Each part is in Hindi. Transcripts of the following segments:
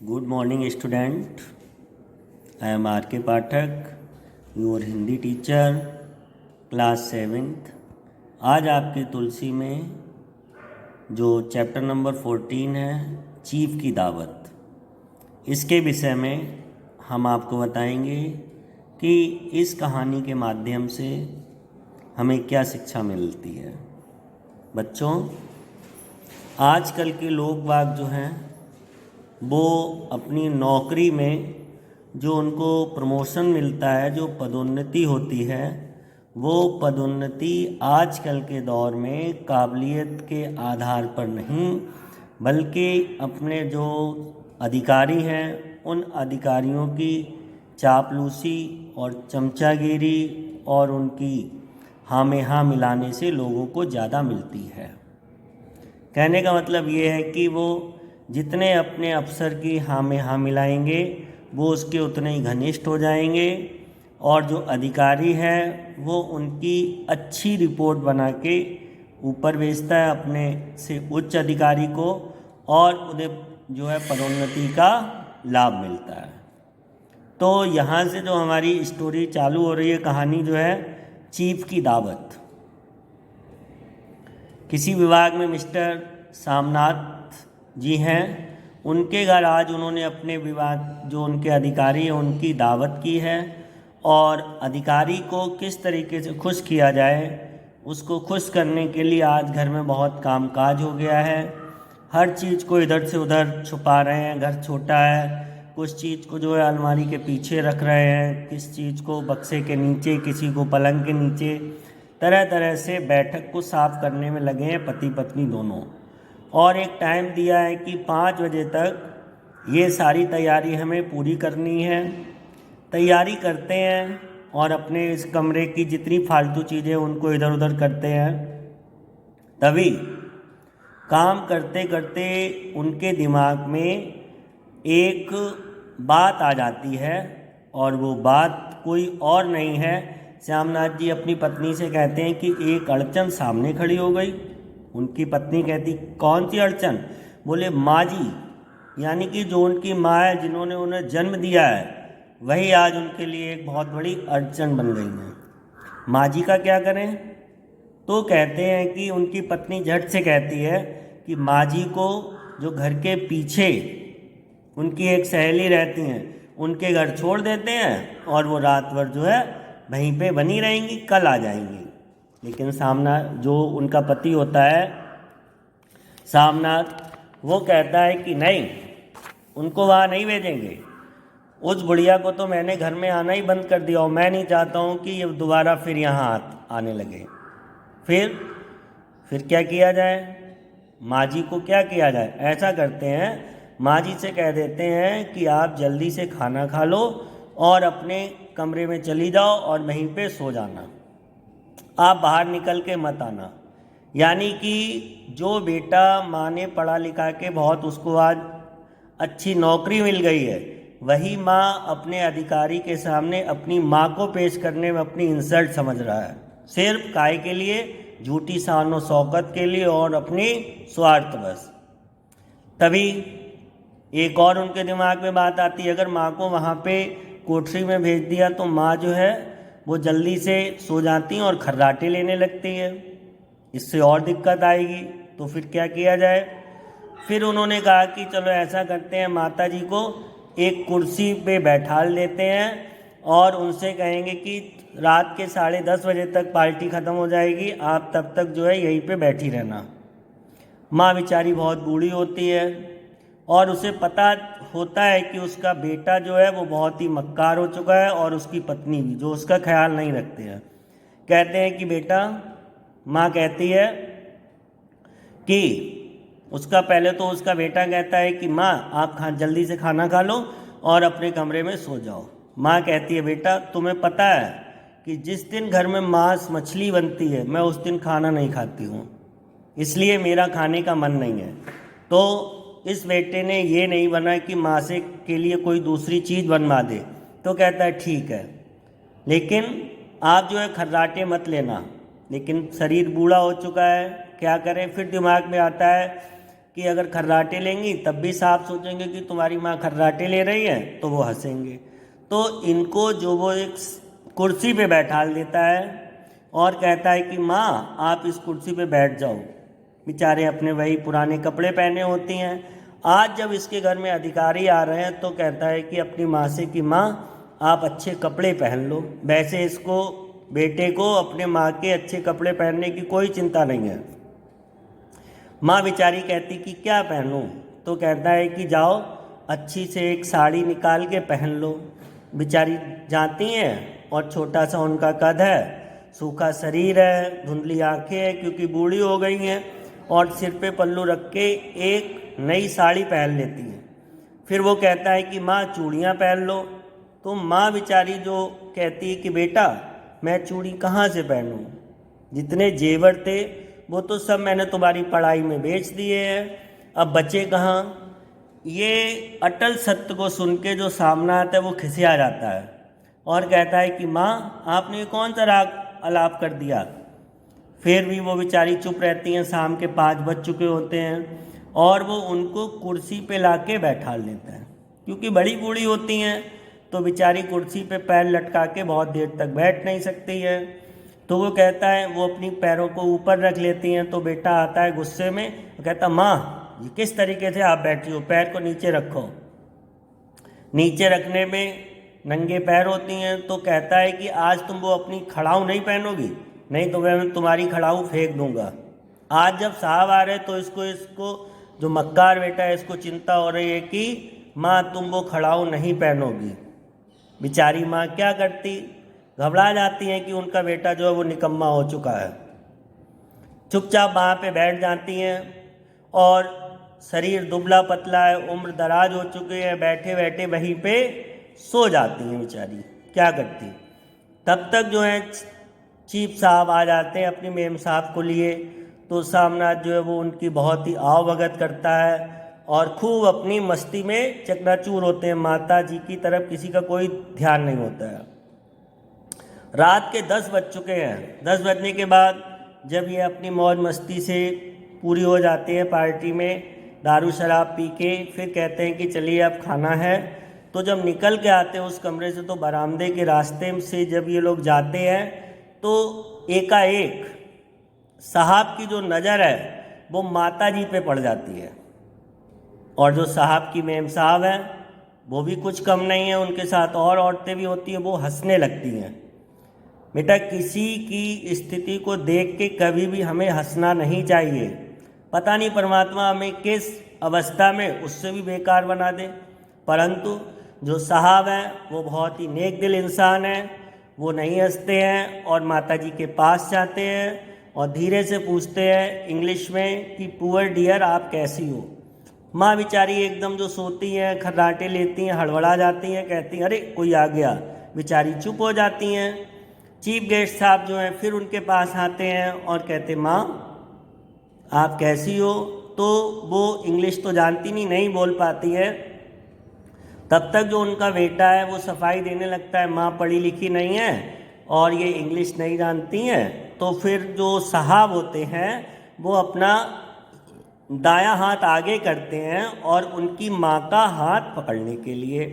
Good morning student. I am R K Pathak, your Hindi teacher, class 7th। आज आपकी तुलसी में जो चैप्टर नंबर 14 है, चीफ की दावत, इसके विषय में हम आपको बताएंगे कि इस कहानी के माध्यम से हमें क्या शिक्षा मिलती है। बच्चों, आजकल के लोग बाग जो हैं वो अपनी नौकरी में जो उनको प्रमोशन मिलता है, जो पदोन्नति होती है, वो पदोन्नति आजकल के दौर में काबिलियत के आधार पर नहीं, बल्कि अपने जो अधिकारी हैं उन अधिकारियों की चापलूसी और चमचागिरी और उनकी हाँ में हाँ मिलाने से लोगों को ज़्यादा मिलती है। कहने का मतलब ये है कि वो जितने अपने अफसर की हाँ में हाँ मिलाएंगे वो उसके उतने ही घनिष्ठ हो जाएंगे, और जो अधिकारी है वो उनकी अच्छी रिपोर्ट बना के ऊपर भेजता है अपने से उच्च अधिकारी को, और उन्हें जो है पदोन्नति का लाभ मिलता है। तो यहाँ से जो हमारी स्टोरी चालू हो रही है, कहानी जो है चीफ की दावत। किसी विभाग में मिस्टर सामनाथ जी हैं, उनके घर आज उन्होंने अपने विभाग जो उनके अधिकारी हैं उनकी दावत की है, और अधिकारी को किस तरीके से खुश किया जाए उसको खुश करने के लिए आज घर में बहुत कामकाज हो गया है। हर चीज़ को इधर से उधर छुपा रहे हैं, घर छोटा है, कुछ चीज़ को जो है अलमारी के पीछे रख रहे हैं, किस चीज़ को बक्से के नीचे, किसी को पलंग के नीचे, तरह तरह से बैठक को साफ करने में लगे हैं पति पत्नी दोनों। और एक टाइम दिया है कि 5 बजे तक ये सारी तैयारी हमें पूरी करनी है। तैयारी करते हैं और अपने इस कमरे की जितनी फालतू चीज़ें उनको इधर उधर करते हैं। तभी काम करते करते उनके दिमाग में एक बात आ जाती है, और वो बात कोई और नहीं है। श्यामनाथ जी अपनी पत्नी से कहते हैं कि एक अड़चन सामने खड़ी हो गई। उनकी पत्नी कहती, कौन सी अड़चन? बोले, माँ जी, यानी कि जो उनकी माँ है, जिन्होंने उन्हें जन्म दिया है, वही आज उनके लिए एक बहुत बड़ी अड़चन बन गई है। माँ जी का क्या करें? तो कहते हैं कि उनकी पत्नी झट से कहती है कि माँ जी को जो घर के पीछे उनकी एक सहेली रहती हैं उनके घर छोड़ देते हैं, और वो रात भर जो है वहीं पे बनी रहेंगी, कल आ जाएंगी। लेकिन सामना जो उनका पति होता है सामनाथ, वो कहता है कि नहीं, उनको वहाँ नहीं भेजेंगे। उस बुढ़िया को तो मैंने घर में आना ही बंद कर दिया, और मैं नहीं चाहता हूँ कि ये दोबारा फिर यहाँ आने लगे। फिर क्या किया जाए? माँ जी को क्या किया जाए? ऐसा करते हैं, माँ जी से कह देते हैं कि आप जल्दी से खाना खा लो और अपने कमरे में चली जाओ और वहीं पे सो जाना, आप बाहर निकल के मत आना। यानी कि जो बेटा माँ ने पढ़ा लिखा के बहुत उसको आज अच्छी नौकरी मिल गई है, वही माँ अपने अधिकारी के सामने अपनी माँ को पेश करने में अपनी इंसल्ट समझ रहा है, सिर्फ काय के लिए, झूठी शान और शौकत के लिए और अपनी स्वार्थ बस। तभी एक और उनके दिमाग में बात आती है, अगर माँ को वहाँ पे कोठरी में भेज दिया तो माँ जो है वो जल्दी से सो जाती हैं और खर्राटे लेने लगती है, इससे और दिक्कत आएगी। तो फिर क्या किया जाए? फिर उन्होंने कहा कि चलो ऐसा करते हैं, माता जी को एक कुर्सी पे बैठाल देते हैं और उनसे कहेंगे कि रात के 10:30 बजे तक पार्टी ख़त्म हो जाएगी, आप तब तक जो है यहीं पे बैठी रहना। माँ बेचारी बहुत बूढ़ी होती है और उसे पता होता है कि उसका बेटा जो है वो बहुत ही मक्कार हो चुका है, और उसकी पत्नी भी, जो उसका ख्याल नहीं रखते हैं। कहते हैं कि बेटा, माँ कहती है कि उसका पहले तो उसका बेटा कहता है कि माँ आप जल्दी से खाना खा लो और अपने कमरे में सो जाओ। माँ कहती है, बेटा तुम्हें पता है कि जिस दिन घर में मांस मछली बनती है मैं उस दिन खाना नहीं खाती हूँ, इसलिए मेरा खाने का मन नहीं है। तो इस बेटे ने ये नहीं बना कि माँ से के लिए कोई दूसरी चीज़ बनवा दे। तो कहता है ठीक है, लेकिन आप जो है खर्राटे मत लेना। लेकिन शरीर बूढ़ा हो चुका है, क्या करें? फिर दिमाग में आता है कि अगर खर्राटे लेंगी तब भी साहब सोचेंगे कि तुम्हारी माँ खर्राटे ले रही है, तो वो हंसेंगे। तो इनको जो वो एक कुर्सी पे बैठाल देता है और कहता है कि माँ आप इस कुर्सी पे बैठ जाओ। बेचारे अपने वही पुराने कपड़े पहने होती हैं। आज जब इसके घर में अधिकारी आ रहे हैं तो कहता है कि अपनी माँ से कि माँ आप अच्छे कपड़े पहन लो। वैसे इसको बेटे को अपने माँ के अच्छे कपड़े पहनने की कोई चिंता नहीं है। माँ बेचारी कहती कि क्या पहनूं, तो कहता है कि जाओ अच्छी से एक साड़ी निकाल के पहन लो। बेचारी जाती हैं और छोटा सा उनका कद है, सूखा शरीर है, धुंधली आंखें हैं क्योंकि बूढ़ी हो गई हैं, और सिर पे पल्लू रख के एक नई साड़ी पहन लेती हैं। फिर वो कहता है कि माँ चूड़ियाँ पहन लो। तो माँ बेचारी जो कहती है कि बेटा मैं चूड़ी कहाँ से पहनूं, जितने जेवर थे वो तो सब मैंने तुम्हारी पढ़ाई में बेच दिए हैं, अब बचे कहाँ। ये अटल सत्य को सुन के जो सामने आता है वो खिसिया जाता है और कहता है कि माँ आपने कौन सा राग अलाप कर दिया। फिर भी वो बेचारी चुप रहती हैं। शाम के 5 बज चुके होते हैं और वो उनको कुर्सी पे लाके बैठा लेता है। क्योंकि बड़ी बूढ़ी होती हैं तो बेचारी कुर्सी पे पैर लटका के बहुत देर तक बैठ नहीं सकती है। तो वो कहता है, वो अपनी पैरों को ऊपर रख लेती हैं। तो बेटा आता है गुस्से में, वो कहता माँ ये किस तरीके से आप बैठी हो, पैर को नीचे रखो। नीचे रखने में नंगे पैर होती हैं। तो कहता है कि आज तुम वो अपनी खड़ाऊ नहीं पहनोगी, नहीं तो मैं तुम्हारी खड़ाऊ फेंक दूंगा। आज जब साहब आ रहे तो इसको जो मक्कार बेटा है इसको चिंता हो रही है कि माँ तुम वो खड़ाऊ नहीं पहनोगी। बेचारी माँ क्या करती, घबरा जाती हैं कि उनका बेटा जो है वो निकम्मा हो चुका है। चुपचाप वहाँ पे बैठ जाती हैं और शरीर दुबला पतला है, उम्र दराज हो चुकी है, बैठे बैठे वहीं पे सो जाती हैं बेचारी। क्या करती, तब तक जो है चीफ साहब आ जाते हैं अपनी मेम साहब को लिए। तो सामनाथ जो है वो उनकी बहुत ही आवभगत करता है और खूब अपनी मस्ती में चकनाचूर होते हैं। माता जी की तरफ किसी का कोई ध्यान नहीं होता है। रात के 10 बज चुके हैं। 10 बजने के बाद जब ये अपनी मौज मस्ती से पूरी हो जाते हैं पार्टी में, दारू शराब पी के फिर कहते हैं कि चलिए अब खाना है। तो जब निकल के आते हैं उस कमरे से तो बरामदे के रास्ते से जब ये लोग जाते हैं तो एकाएक साहब की जो नज़र है वो माता जी पे पड़ जाती है। और जो साहब की मेम साहब हैं वो भी कुछ कम नहीं है, उनके साथ और औरतें भी होती हैं, वो हंसने लगती हैं। बेटा किसी की स्थिति को देख के कभी भी हमें हंसना नहीं चाहिए। पता नहीं परमात्मा हमें किस अवस्था में उससे भी बेकार बना दे। परंतु जो साहब हैं वो बहुत ही नेक दिल इंसान हैं, वो नहीं हंसते हैं और माता जी के पास जाते हैं और धीरे से पूछते हैं इंग्लिश में कि पुअर डियर आप कैसी हो। माँ बेचारी एकदम जो सोती हैं, खर्राटे लेती हैं, हड़बड़ा जाती हैं, कहती हैं अरे कोई आ गया, बेचारी चुप हो जाती हैं। चीफ गेस्ट साहब जो हैं फिर उनके पास आते हैं और कहते माँ आप कैसी हो। तो वो इंग्लिश तो जानती नहीं बोल पाती है। तब तक जो उनका बेटा है वो सफाई देने लगता है, माँ पढ़ी लिखी नहीं है और ये इंग्लिश नहीं जानती हैं। तो फिर जो साहब होते हैं वो अपना दायां हाथ आगे करते हैं और उनकी माँ का हाथ पकड़ने के लिए।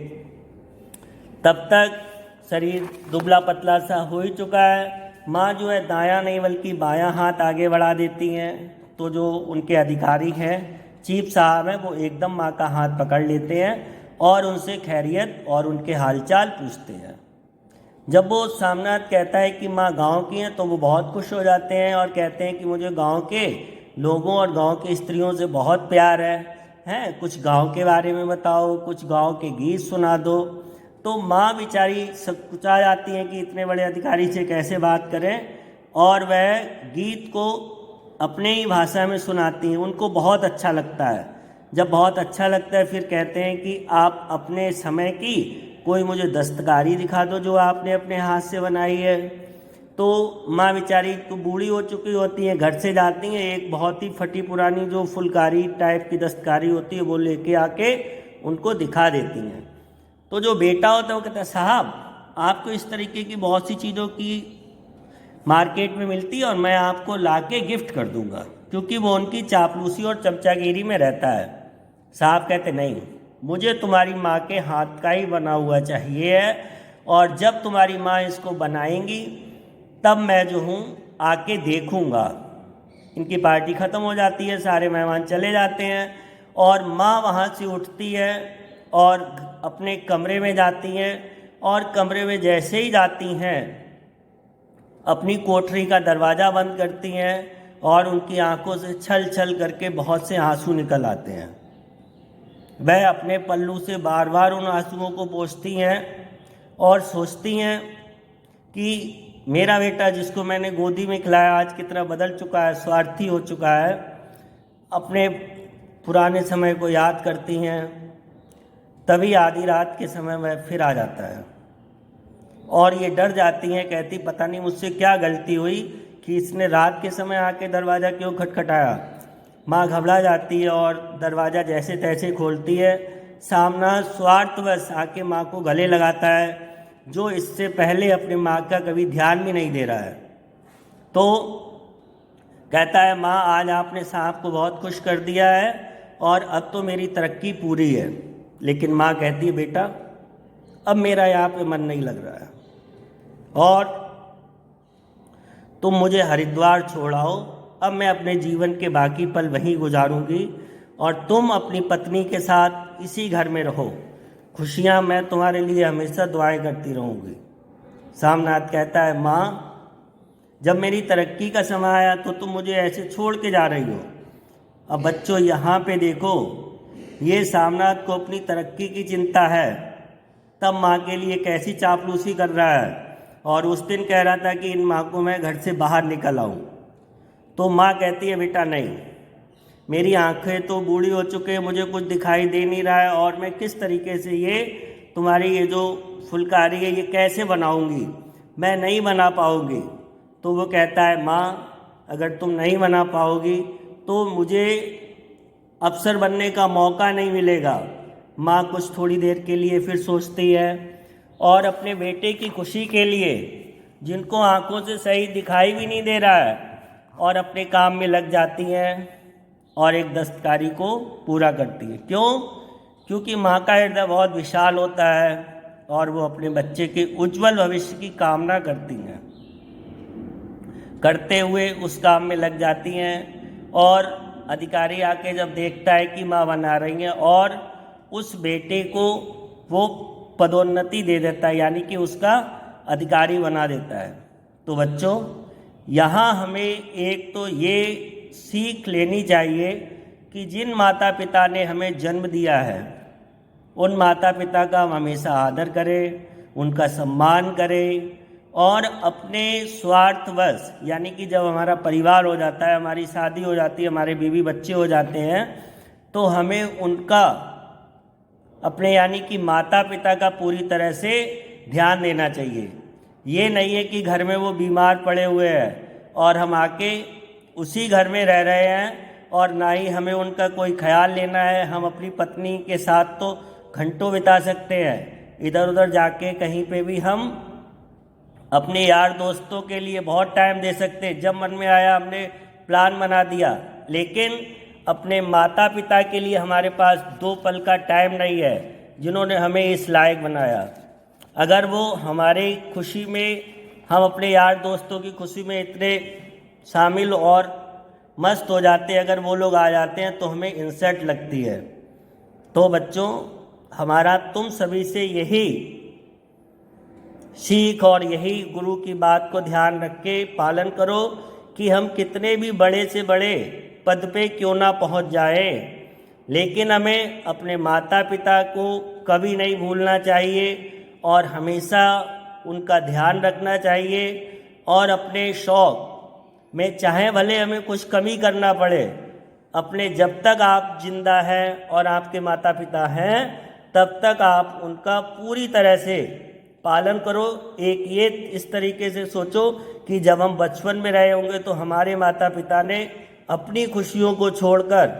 तब तक शरीर दुबला पतला सा हो ही चुका है। माँ जो है दायां नहीं बल्कि बायां हाथ आगे बढ़ा देती हैं। तो जो उनके अधिकारी हैं चीफ साहब हैं वो एकदम माँ का हाथ पकड़ लेते हैं और उनसे खैरियत और उनके हालचाल पूछते हैं। जब वो सामनाथ कहता है कि माँ गांव की हैं तो वो बहुत खुश हो जाते हैं और कहते हैं कि मुझे गांव के लोगों और गांव की स्त्रियों से बहुत प्यार है, कुछ गांव के बारे में बताओ, कुछ गांव के गीत सुना दो। तो माँ बेचारी सकुचा जाती हैं कि इतने बड़े अधिकारी से कैसे बात करें और वह गीत को अपने ही भाषा में सुनाती हैं। उनको बहुत अच्छा लगता है। जब बहुत अच्छा लगता है फिर कहते हैं कि आप अपने समय की कोई मुझे दस्तकारी दिखा दो जो आपने अपने हाथ से बनाई है। तो माँ बेचारी तो बूढ़ी हो चुकी होती हैं, घर से जाती हैं, एक बहुत ही फटी पुरानी जो फुलकारी टाइप की दस्तकारी होती है वो लेके आके उनको दिखा देती हैं। तो जो बेटा होता है वो कहता है साहब आपको इस तरीके की बहुत सी चीज़ों की मार्केट में मिलती है और मैं आपको लाके गिफ्ट कर दूंगा। क्योंकि वो उनकी चापलूसी और चमचागिरी में रहता है। साहब कहते नहीं, मुझे तुम्हारी माँ के हाथ का ही बना हुआ चाहिए है, और जब तुम्हारी माँ इसको बनाएंगी तब मैं जो हूँ आके देखूँगा। इनकी पार्टी ख़त्म हो जाती है, सारे मेहमान चले जाते हैं और माँ वहाँ से उठती है और अपने कमरे में जाती हैं, और कमरे में जैसे ही जाती हैं अपनी कोठरी का दरवाज़ा बंद करती हैं और उनकी आंखों से छल छल करके बहुत से आंसू निकल आते हैं। वह अपने पल्लू से बार बार उन आंसुओं को पोंछती हैं और सोचती हैं कि मेरा बेटा जिसको मैंने गोदी में खिलाया आज कितना बदल चुका है, स्वार्थी हो चुका है। अपने पुराने समय को याद करती हैं। तभी आधी रात के समय वह फिर आ जाता है और ये डर जाती हैं, कहती पता नहीं मुझसे क्या गलती हुई कि इसने रात के समय आके दरवाज़ा क्यों खटखटाया। माँ घबरा जाती है और दरवाज़ा जैसे तैसे खोलती है। सामना स्वार्थवश आके माँ को गले लगाता है, जो इससे पहले अपनी माँ का कभी ध्यान भी नहीं दे रहा है। तो कहता है, माँ आज आपने साहब को बहुत खुश कर दिया है और अब तो मेरी तरक्की पूरी है। लेकिन माँ कहती है, बेटा अब मेरा यहाँ पे मन नहीं लग रहा है और तुम मुझे हरिद्वार छोड़ाओ। अब मैं अपने जीवन के बाकी पल वहीं गुजारूंगी और तुम अपनी पत्नी के साथ इसी घर में रहो। खुशियाँ मैं तुम्हारे लिए हमेशा दुआएं करती रहूँगी। सामनाथ कहता है, माँ जब मेरी तरक्की का समय आया तो तुम मुझे ऐसे छोड़ के जा रही हो। अब बच्चों यहाँ पे देखो, ये सामनाथ को अपनी तरक्की की चिंता है, तब माँ के लिए कैसी चापलूसी कर रहा है और उस दिन कह रहा था कि इन माँ को मैं घर से बाहर निकल आऊँ। तो माँ कहती है, बेटा नहीं, मेरी आंखें तो बूढ़ी हो चुकी है, मुझे कुछ दिखाई दे नहीं रहा है और मैं किस तरीके से ये तुम्हारी ये जो फुलकारी है ये कैसे बनाऊंगी, मैं नहीं बना पाऊंगी। तो वो कहता है, माँ अगर तुम नहीं बना पाओगी तो मुझे अफसर बनने का मौका नहीं मिलेगा। माँ कुछ थोड़ी देर के लिए फिर सोचती है और अपने बेटे की खुशी के लिए, जिनको आंखों से सही दिखाई भी नहीं दे रहा है, और अपने काम में लग जाती हैं और एक दस्तकारी को पूरा करती है। क्यों? क्योंकि माँ का हृदय बहुत विशाल होता है और वो अपने बच्चे के उज्जवल भविष्य की कामना करती हैं। करते हुए उस काम में लग जाती हैं और अधिकारी आके जब देखता है कि माँ बना रही हैं और उस बेटे को वो पदोन्नति दे देता है, यानी कि उसका अधिकारी बना देता है। तो बच्चों यहाँ हमें एक तो ये सीख लेनी चाहिए कि जिन माता पिता ने हमें जन्म दिया है उन माता पिता का हम हमेशा आदर करें, उनका सम्मान करें और अपने स्वार्थवश, यानी कि जब हमारा परिवार हो जाता है, हमारी शादी हो जाती है, हमारे बीवी बच्चे हो जाते हैं, तो हमें उनका अपने यानी कि माता पिता का पूरी तरह से ध्यान देना चाहिए। ये नहीं है कि घर में वो बीमार पड़े हुए हैं और हम आके उसी घर में रह रहे हैं और ना ही हमें उनका कोई ख्याल लेना है। हम अपनी पत्नी के साथ तो घंटों बिता सकते हैं, इधर उधर जाके कहीं पे भी हम अपने यार दोस्तों के लिए बहुत टाइम दे सकते हैं। जब मन में आया हमने प्लान बना दिया, लेकिन अपने माता पिता के लिए हमारे पास 2 पल का टाइम नहीं है, जिन्होंने हमें इस लायक बनाया। अगर वो हमारे खुशी में, हम अपने यार दोस्तों की खुशी में इतने शामिल और मस्त हो जाते हैं, अगर वो लोग आ जाते हैं तो हमें इंसल्ट लगती है। तो बच्चों हमारा तुम सभी से यही सीख और यही गुरु की बात को ध्यान रख के पालन करो कि हम कितने भी बड़े से बड़े पद पे क्यों ना पहुंच जाए, लेकिन हमें अपने माता पिता को कभी नहीं भूलना चाहिए और हमेशा उनका ध्यान रखना चाहिए। और अपने शौक़ में चाहे भले हमें कुछ कमी करना पड़े, अपने जब तक आप जिंदा हैं और आपके माता पिता हैं तब तक आप उनका पूरी तरह से पालन करो। एक ये इस तरीके से सोचो कि जब हम बचपन में रहे होंगे तो हमारे माता पिता ने अपनी खुशियों को छोड़कर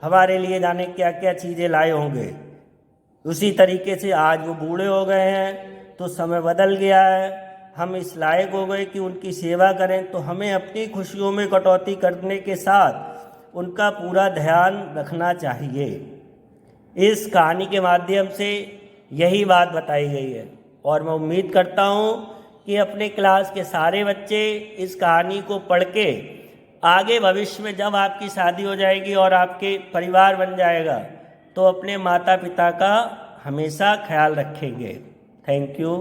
हमारे लिए जाने क्या क्या चीज़ें लाए होंगे। उसी तरीके से आज वो बूढ़े हो गए हैं तो समय बदल गया है, हम इस लायक हो गए कि उनकी सेवा करें, तो हमें अपनी खुशियों में कटौती करने के साथ उनका पूरा ध्यान रखना चाहिए। इस कहानी के माध्यम से यही बात बताई गई है और मैं उम्मीद करता हूँ कि अपने क्लास के सारे बच्चे इस कहानी को पढ़ के आगे भविष्य में जब आपकी शादी हो जाएगी और आपके परिवार बन जाएगा तो अपने माता पिता का हमेशा ख्याल रखेंगे। Thank you.